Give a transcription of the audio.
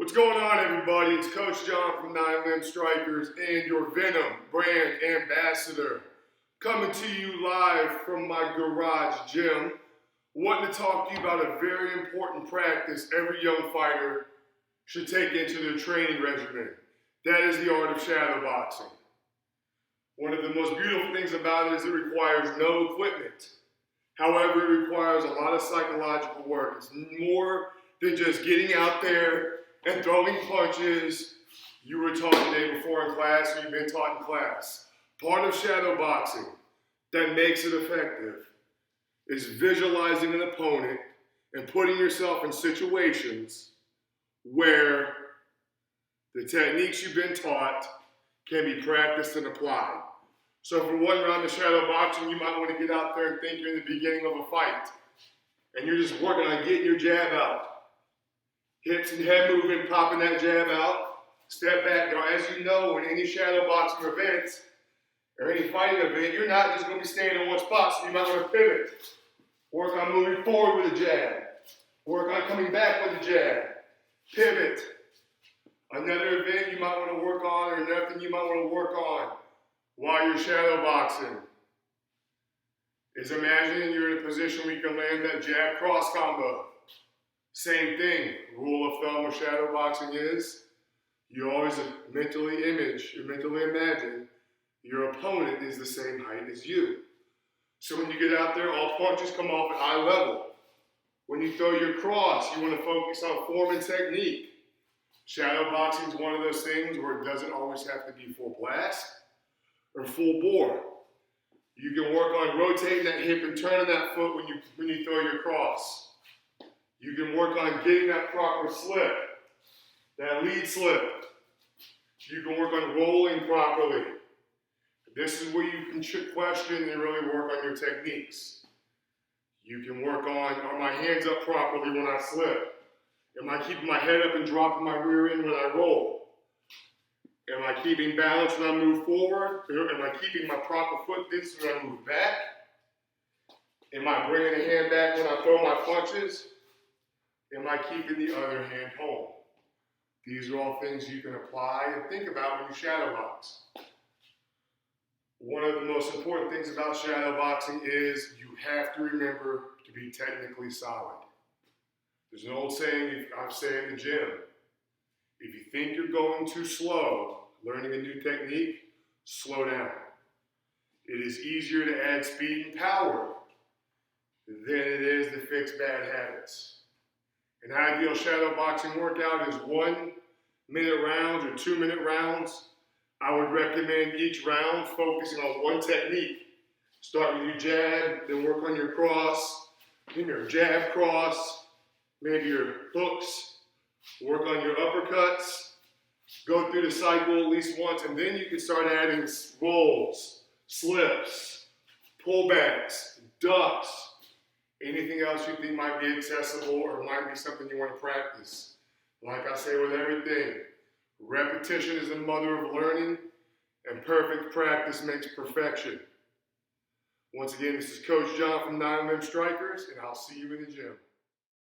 What's going on, everybody? It's Coach John from 9 Limb Strikers and your Venom brand ambassador, coming to you live from my garage gym, wanting to talk to you about a very important practice every young fighter should take into their training regimen. That is the art of shadowboxing. One of the most beautiful things about it is it requires no equipment. However, it requires a lot of psychological work. It's more than just getting out there and throwing punches you were taught the day before in class or you've been taught in class. Part of shadowboxing that makes it effective is visualizing an opponent and putting yourself in situations where the techniques you've been taught can be practiced and applied. So for one round of shadowboxing, you might want to get out there and think you're in the beginning of a fight and you're just working on getting your jab out. Hips and head movement, popping that jab out, step back. Now, as you know, in any shadowboxing events or any fighting event, you're not just going to be staying in one spot, so you might want to pivot. Work on moving forward with a jab. Work on coming back with a jab. Pivot. Another event you might want to work on, or another thing you might want to work on while you're shadowboxing is imagining you're in a position where you can land that jab cross combo. Same thing, rule of thumb with shadowboxing is you always mentally imagine your opponent is the same height as you. So when you get out there, all punches come off at eye level. When you throw your cross, you want to focus on form and technique. Shadowboxing is one of those things where it doesn't always have to be full blast or full bore. You can work on rotating that hip and turning that foot when you throw your cross. You can work on getting that proper slip, that lead slip. You can work on rolling properly. This is where you can question and really work on your techniques. You can work on, are my hands up properly when I slip? Am I keeping my head up and dropping my rear end when I roll? Am I keeping balance when I move forward? Am I keeping my proper foot distance when I move back? Am I bringing the hand back when I throw my punches? Am I keeping the other hand home? These are all things you can apply and think about when you shadowbox. One of the most important things about shadowboxing is you have to remember to be technically solid. There's an old saying I've said in the gym. If you think you're going too slow, learning a new technique, slow down. It is easier to add speed and power than it is to fix bad habits. An ideal shadowboxing workout is 1 minute rounds or 2 minute rounds. I would recommend each round focusing on one technique. Start with your jab, then work on your cross, then your jab cross, maybe your hooks, work on your uppercuts, go through the cycle at least once, and then you can start adding rolls, slips, pullbacks, ducks, anything else you think might be accessible or might be something you want to practice. Like I say with everything, repetition is the mother of learning, and perfect practice makes perfection. Once again, this is Coach John from 9 Limb Strikers, and I'll see you in the gym.